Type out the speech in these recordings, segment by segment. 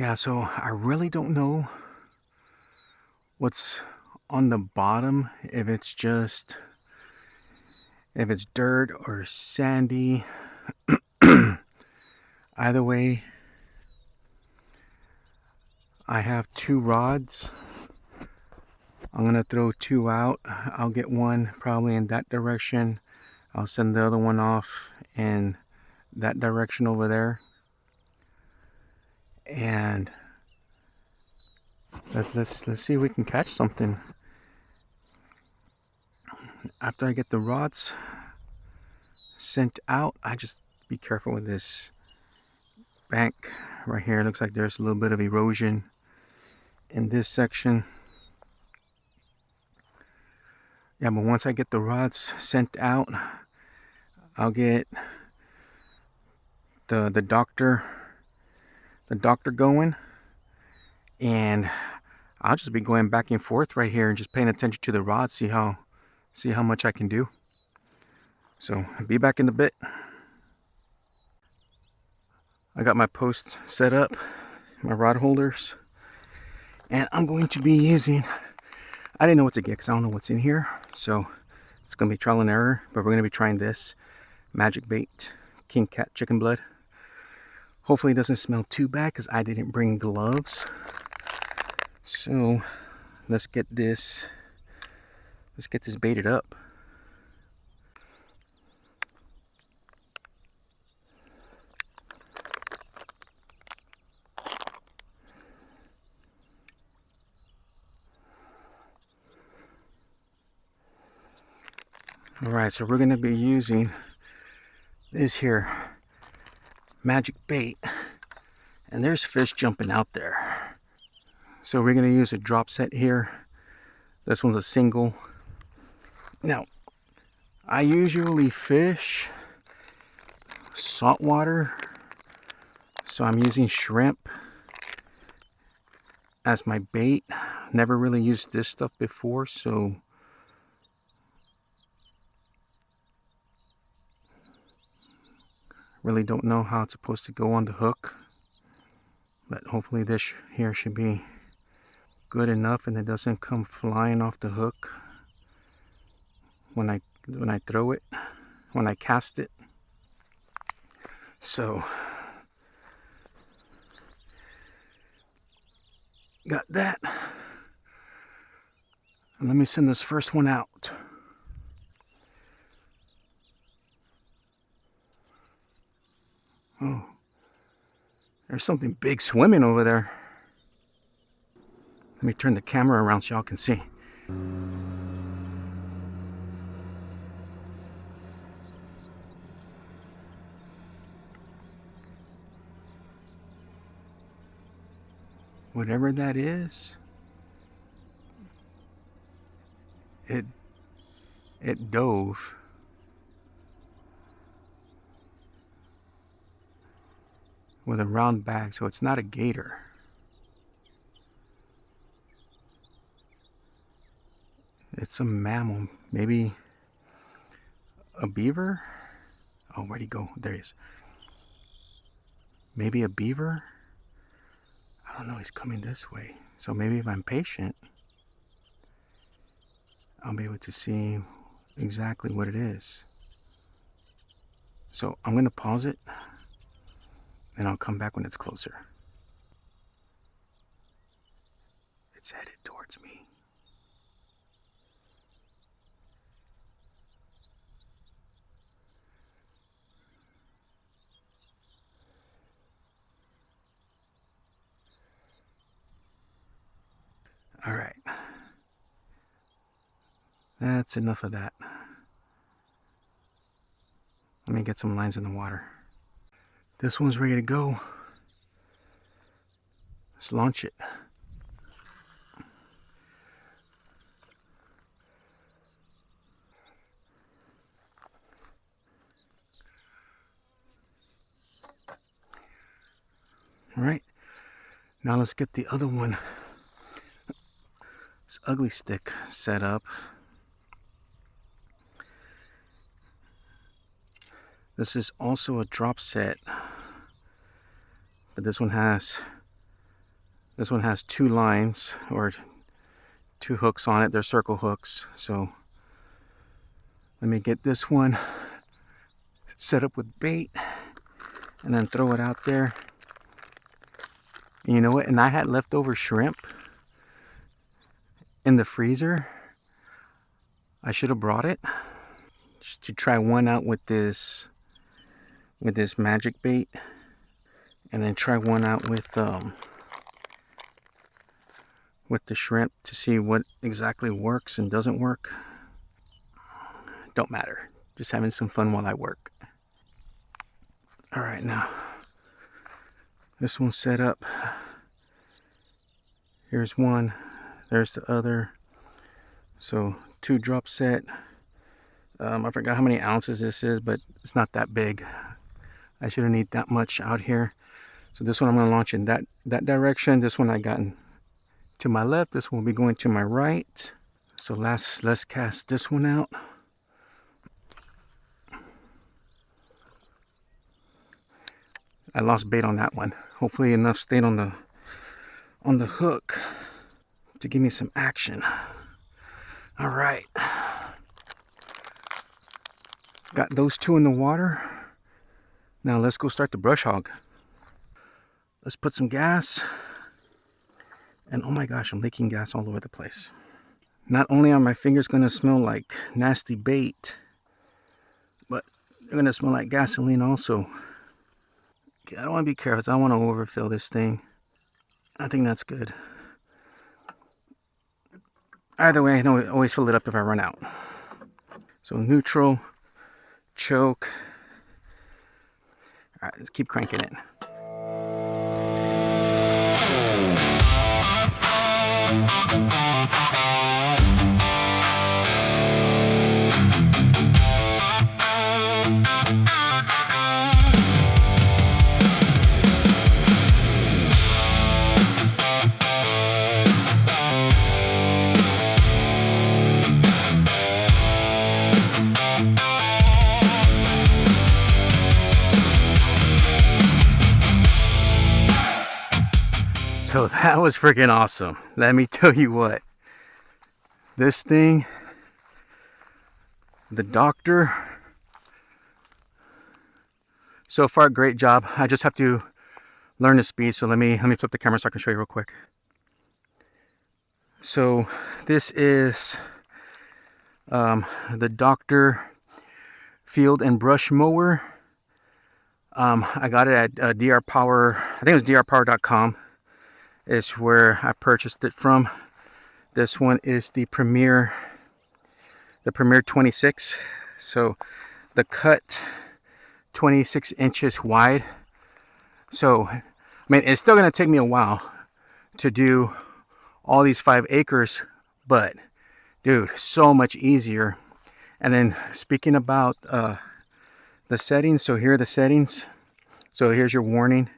Yeah, so I really don't know what's on the bottom, if it's dirt or sandy. Either way, I have 2 rods. I'm gonna throw 2 out. I'll get one probably in that direction. I'll send the other one off in that direction over there. And let's see if we can catch something. After I get the rods sent out, I just be careful with this bank right here. It looks like there's a little bit of erosion in this section. Yeah, but once I get the rods sent out, I'll get the doctor going, and I'll just be going back and forth right here and just paying attention to the rods, see how much I can do. So I'll be back in a bit. I got my posts set up, my rod holders, and I'm going to be using, I didn't know what to get because I don't know what's in here, so it's going to be trial and error, but we're going to be trying this magic bait, king cat chicken blood. Hopefully it doesn't smell too bad because I didn't bring gloves. So let's get this baited up. Alright, so we're going to be using this here magic bait, and there's fish jumping out there. So we're going to use a drop set here. This one's a single. Now, I usually fish saltwater, so I'm using shrimp as my bait. Never really used this stuff before, so really don't know how it's supposed to go on the hook, but hopefully this here should be good enough and it doesn't come flying off the hook when I throw it, when I cast it. So got that. And let me send this first one out. Oh, there's something big swimming over there. Let me turn the camera around so y'all can see. Whatever that is, it dove. With a round bag, so it's not a gator. It's a mammal, maybe a beaver. Oh, where'd he go? There he is. Maybe a beaver. I don't know, he's coming this way. So maybe if I'm patient, I'll be able to see exactly what it is. So I'm gonna pause it and I'll come back when it's closer. It's headed towards me. All right. That's enough of that. Let me get some lines in the water. This one's ready to go. Let's launch it. All right. Now let's get the other one, this ugly stick, set up. This is also a drop set, but this one has This one has 2 lines or 2 hooks on it. They're circle hooks. So let me get this one set up with bait and then throw it out there. And you know what? And I had leftover shrimp in the freezer. I should have brought it just to try one out with this magic bait, and then try one out with the shrimp to see what exactly works and doesn't work. Don't matter. Just having some fun while I work. All right, now this one's set up. Here's one. There's the other. So 2 drop set. I forgot how many ounces this is, but it's not that big. I shouldn't need that much out here. So this one I'm going to launch in that direction. This one I got to my left. This one will be going to my right. So let's cast this one out. I lost bait on that one. Hopefully enough stayed on the hook to give me some action. All right. Got those 2 in the water. Now let's go start the brush hog. Let's put some gas. And oh my gosh, I'm leaking gas all over the place. Not only are my fingers gonna smell like nasty bait, but they're gonna smell like gasoline also. Okay, I don't wanna be careful. I don't wanna overfill this thing. I think that's good. Either way, I know I always fill it up if I run out. So neutral, choke. All right, let's keep cranking it. So that was freaking awesome. Let me tell you what. This thing, the doctor, so far great job. I just have to learn the speed. So let me flip the camera so I can show you real quick. So this is the Doctor Field and Brush Mower. I got it at DR Power. I think it was drpower.com. Is where I purchased it from. This one is the Premier 26. So the cut 26 inches wide. So I mean, it's still gonna take me a while to do all these 5 acres, but dude, so much easier. And then speaking about the settings, so here are the settings. So here's your warning.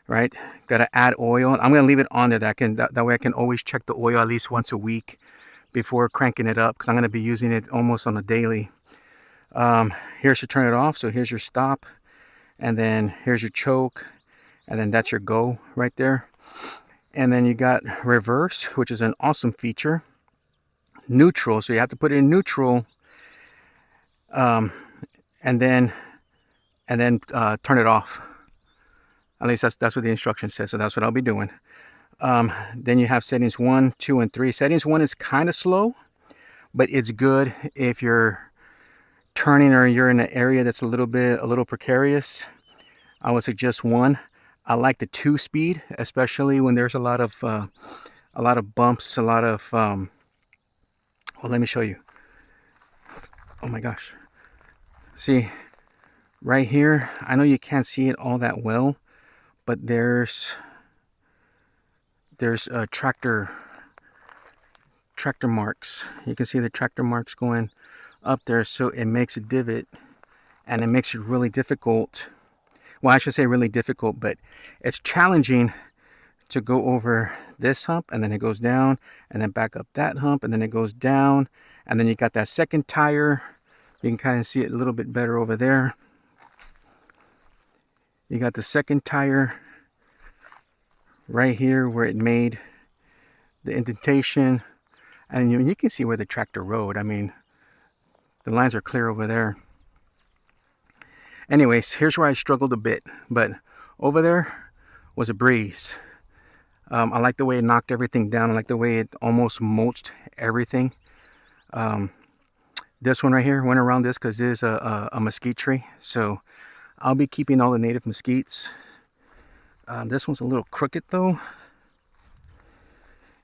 Right, gotta add oil. I'm gonna leave it on there. That way I can always check the oil at least once a week before cranking it up, because I'm gonna be using it almost on a daily. Here's to turn it off. So here's your stop, and then here's your choke, and then that's your go right there. And then you got reverse, which is an awesome feature. Neutral, so you have to put it in neutral, and then turn it off. At least that's what the instruction says, so that's what I'll be doing. Then you have settings 1, 2, and 3. Settings 1 is kind of slow, but it's good if you're turning or you're in an area that's a little precarious. I would suggest 1. I like the 2 speed, especially when there's a lot of bumps, a lot of well, let me show you. Oh my gosh. See, right here, I know you can't see it all that well, but there's tractor marks. You can see the tractor marks going up there, so it makes a divot, and it makes it really difficult. Well, I should say really difficult, but it's challenging to go over this hump, and then it goes down, and then back up that hump, and then it goes down, and then you got that second tire. You can kind of see it a little bit better over there. You got the second tire right here where it made the indentation, and you can see where the tractor rode. I mean, the lines are clear over there. Anyways, here's where I struggled a bit, but over there was a breeze. I like the way it knocked everything down. I like the way it almost mulched everything. This one right here went around this because this is a mesquite tree, so I'll be keeping all the native mesquites. This one's a little crooked though.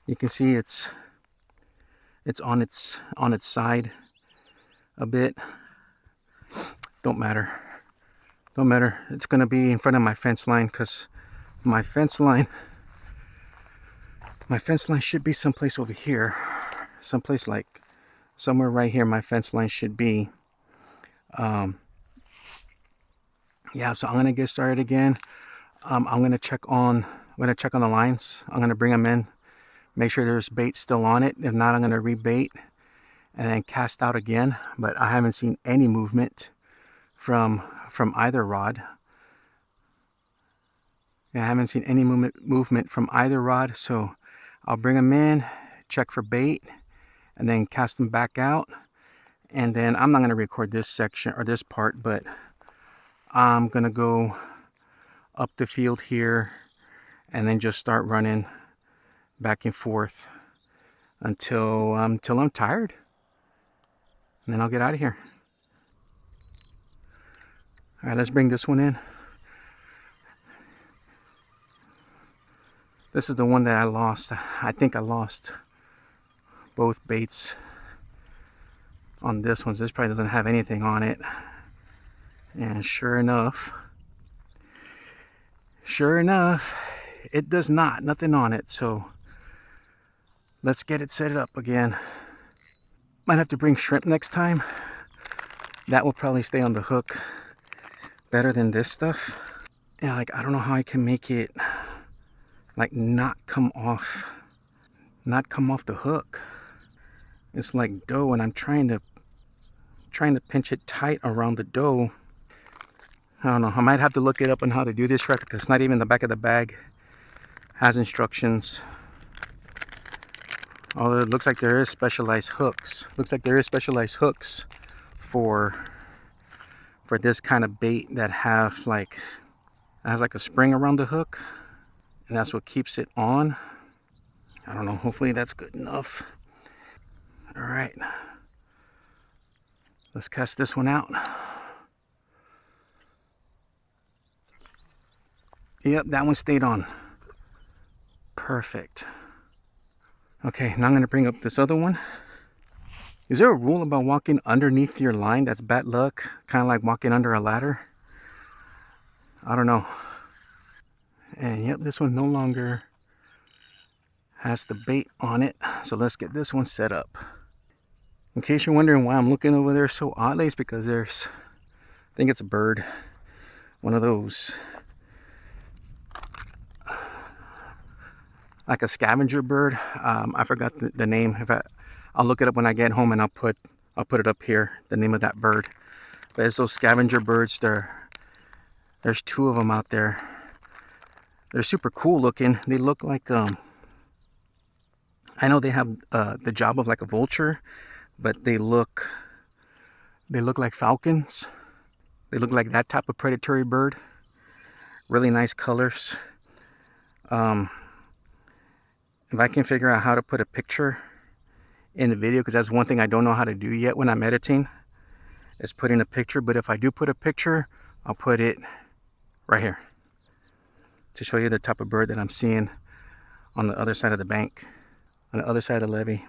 You can see it's on its side a bit. Don't matter. It's gonna be in front of my fence line, because my fence line should be someplace over here, someplace like somewhere right here. My fence line should be. Yeah, so I'm gonna get started again. I'm gonna check on the lines. I'm gonna bring them in, make sure there's bait still on it. If not, I'm gonna rebait and then cast out again. But I haven't seen any movement from either rod. I haven't seen any movement from either rod, so I'll bring them in, check for bait, and then cast them back out. And then I'm not going to record this section or this part, but I'm going to go up the field here and then just start running back and forth until I'm tired, and then I'll get out of here. All right, let's bring this one in. This is the one that I lost. I think I lost both baits on this one. This probably doesn't have anything on it. And sure enough, it does not. Nothing on it. So let's get it set up again. Might have to bring shrimp next time. That will probably stay on the hook better than this stuff. Yeah, like I don't know how I can make it like not come off the hook. It's like dough, and I'm trying to pinch it tight around the dough. I don't know. I might have to look it up on how to do this right, because it's not even the back of the bag has instructions. Although it looks like there is specialized hooks. For this kind of bait that has like a spring around the hook, and that's what keeps it on. I don't know. Hopefully that's good enough. All right. Let's cast this one out. Yep, that one stayed on. Perfect. Okay, now I'm going to bring up this other one. Is there a rule about walking underneath your line that's bad luck? Kind of like walking under a ladder? I don't know. And yep, this one no longer has the bait on it. So let's get this one set up. In case you're wondering why I'm looking over there so oddly, it's because I think it's a bird. One of those, like a scavenger bird. I forgot the name. I'll look it up when I get home, and I'll put it up here, the name of that bird. But it's those scavenger birds. There's two of them out there. They're super cool looking. They look like I know they have the job of like a vulture, but they look like falcons. They look like that type of predatory bird. Really nice colors. If I can figure out how to put a picture in the video, because that's one thing I don't know how to do yet when I'm editing, is putting a picture. But if I do put a picture, I'll put it right here to show you the type of bird that I'm seeing on the other side of the bank, on the other side of the levee.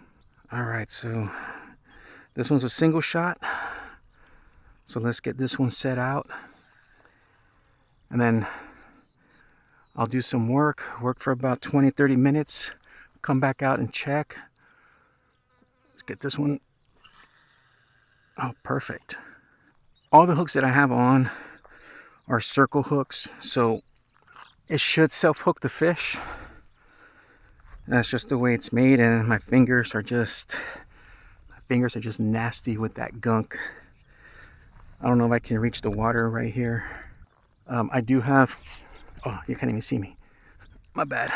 All right, so this one's a single shot. So let's get this one set out, and then I'll do some work for about 20-30 minutes, come back out and check. Let's get this one. Oh, perfect. All the hooks that I have on are circle hooks, so it should self-hook the fish. That's just the way it's made, and my fingers are just nasty with that gunk. I don't know if I can reach the water right here. I do have, oh, you can't even see me. My bad.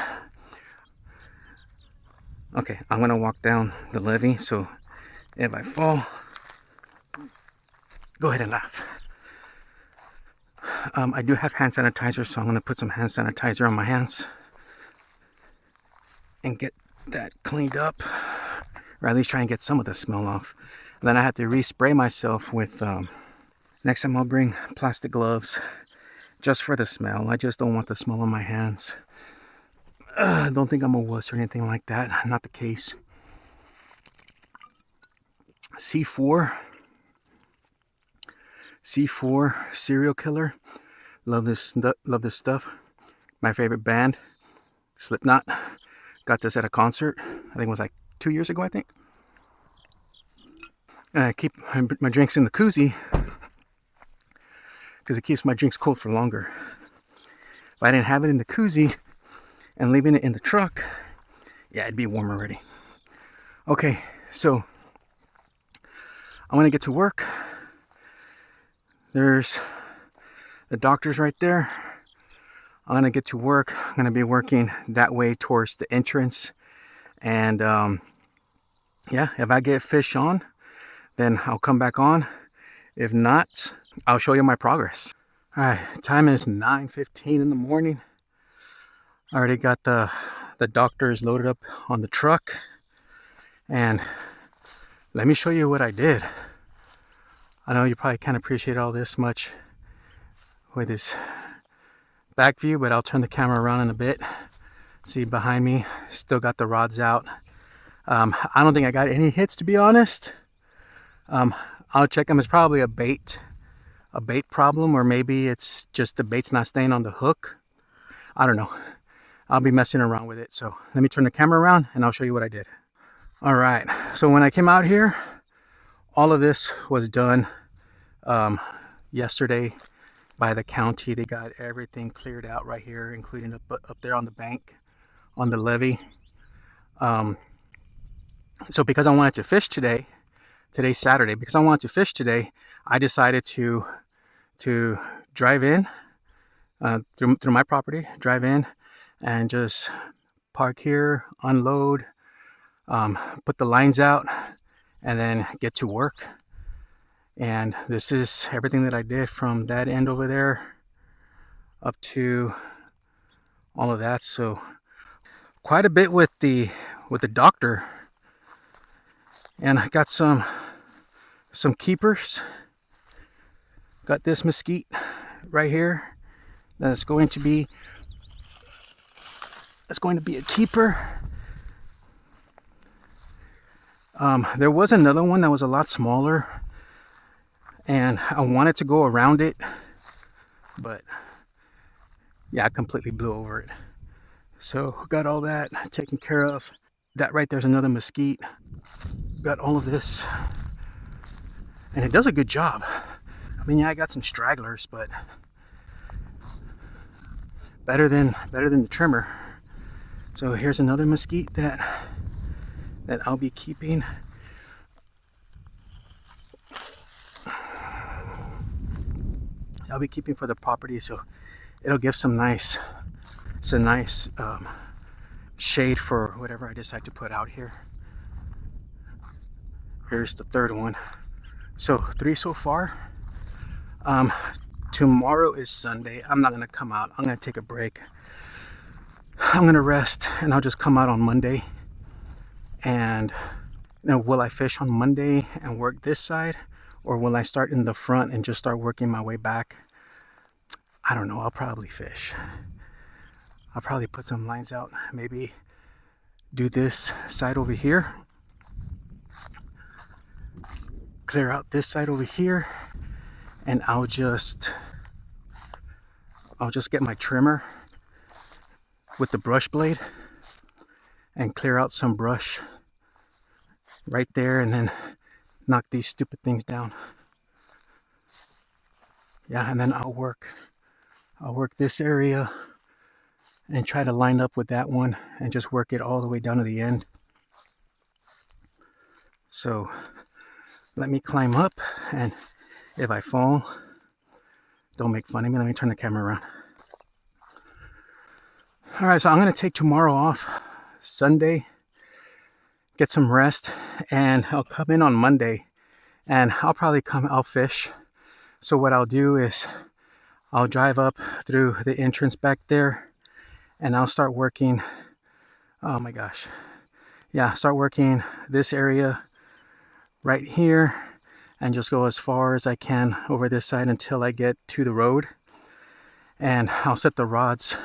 Okay, I'm gonna walk down the levee, so if I fall, go ahead and laugh. I do have hand sanitizer, so I'm gonna put some hand sanitizer on my hands and get that cleaned up, or at least try and get some of the smell off. And then I have to respray myself with, next time I'll bring plastic gloves just for the smell. I just don't want the smell on my hands. Don't think I'm a wuss or anything like that. Not the case. C4 Serial Killer. Love this stuff. My favorite band, Slipknot. Got this at a concert. I think it was like 2 years ago, I think. And I keep my drinks in the koozie because it keeps my drinks cold for longer. If I didn't have it in the koozie and leaving it in the truck, yeah, it'd be warm already. Okay, so I'm gonna get to work. There's the doctor's right there. I'm gonna get to work. I'm gonna be working that way towards the entrance. And yeah, if I get fish on, then I'll come back on. If not, I'll show you my progress. All right, time is 9:15 in the morning. I already got the doctors loaded up on the truck. And let me show you what I did. I know you probably can't appreciate all this much with this back view, but I'll turn the camera around in a bit. See behind me, still got the rods out. I don't think I got any hits, to be honest. I'll check them. It's probably a bait problem, or maybe it's just the bait's not staying on the hook. I don't know. I'll be messing around with it. So let me turn the camera around and I'll show you what I did. All right, so when I came out here, all of this was done yesterday by the county. They got everything cleared out right here, including up there on the bank, on the levee. So because I wanted to fish today, today's Saturday, because I wanted to fish today, I decided to drive in through my property, drive in and just park here, unload, put the lines out, and then get to work. And this is everything that I did from that end over there up to all of that. So quite a bit with the doctor. And I got some keepers. Got this mesquite right here. That's going to be a keeper. There was another one that was a lot smaller, and I wanted to go around it, but yeah, I completely blew over it. So got all that taken care of. That right there's another mesquite. Got all of this, and it does a good job. I mean, yeah, I got some stragglers, but better than the trimmer. So here's another mesquite that I'll be keeping. I'll be keeping for the property, so it'll give some nice shade for whatever I decide to put out here. Here's the third one. So 3 so far. Tomorrow is Sunday. I'm not gonna come out. I'm gonna take a break. I'm gonna rest, and I'll just come out on Monday. And will I fish on Monday and work this side, or will I start in the front and just start working my way back? I don't know. I'll probably fish. I'll probably put some lines out. Maybe do this side over here. Clear out this side over here, and I'll just get my trimmer with the brush blade and clear out some brush right there, and then knock these stupid things down. Yeah, and then I'll work this area and try to line up with that one and just work it all the way down to the end. So let me climb up, and if I fall, don't make fun of me. Let me turn the camera around. All right, so I'm gonna take tomorrow off, Sunday, get some rest, and I'll come in on Monday, and I'll fish. So what I'll do is I'll drive up through the entrance back there, and I'll start working. Oh my gosh. Yeah, start working this area right here and just go as far as I can over this side until I get to the road. And I'll set the rods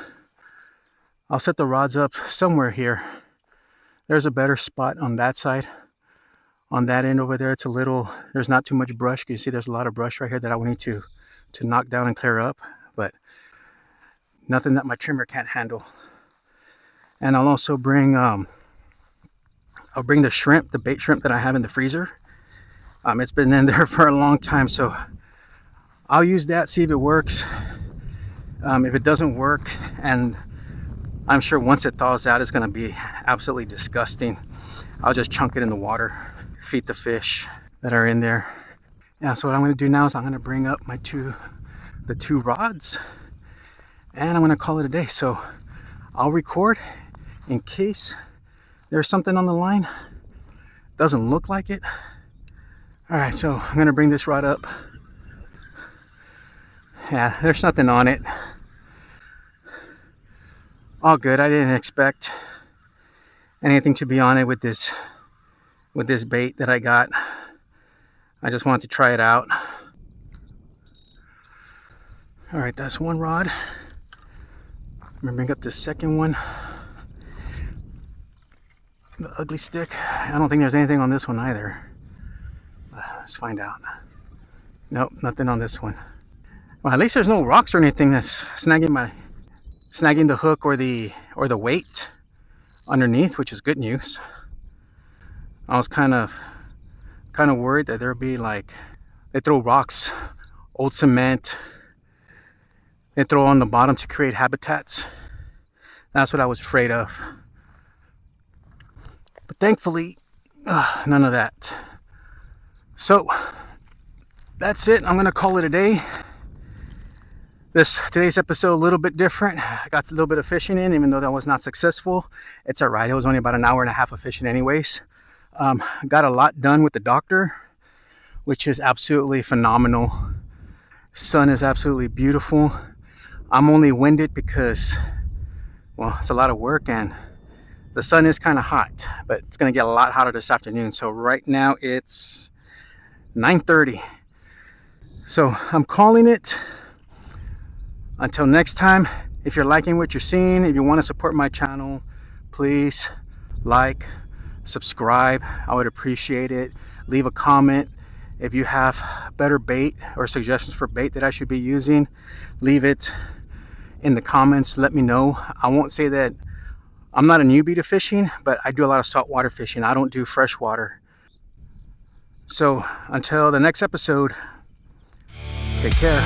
up somewhere here. There's a better spot on that side. On that end over there, there's not too much brush. You see there's a lot of brush right here that I will need to knock down and clear up, but nothing that my trimmer can't handle. And I'll also bring the shrimp, the bait shrimp that I have in the freezer. It's been in there for a long time, so I'll use that, see if it works. If it doesn't work, and I'm sure once it thaws out, it's gonna be absolutely disgusting, I'll just chunk it in the water, feed the fish that are in there. Yeah, so what I'm gonna do now is I'm gonna bring up the two rods, and I'm gonna call it a day. So I'll record in case there's something on the line. Doesn't look like it. All right, so I'm gonna bring this rod up. Yeah, there's nothing on it. All good. I didn't expect anything to be on it with this bait that I got. I just wanted to try it out. All right, that's one rod. I'm gonna bring up the second one. The ugly stick. I don't think there's anything on this one either. Let's find out. Nope, nothing on this one. Well, at least there's no rocks or anything that's snagging the hook or the weight underneath, which is good news. I was kind of worried that there'd be they throw rocks, old cement, they throw on the bottom to create habitats. That's what I was afraid of. But thankfully, none of that. So that's it. I'm gonna call it a day. Today's episode a little bit different. I got a little bit of fishing in, even though that was not successful. It's all right. It was only about an hour and a half of fishing anyways. Got a lot done with the doctor, which is absolutely phenomenal. Sun is absolutely beautiful. I'm only winded because, well, it's a lot of work and the sun is kind of hot, but it's going to get a lot hotter this afternoon. So right now it's 9:30. So I'm calling it. Until next time, if you're liking what you're seeing, if you want to support my channel, please like, subscribe. I would appreciate it. Leave a comment. If you have better bait or suggestions for bait that I should be using, leave it in the comments. Let me know. I won't say that I'm not a newbie to fishing, but I do a lot of saltwater fishing. I don't do freshwater. So until the next episode, take care.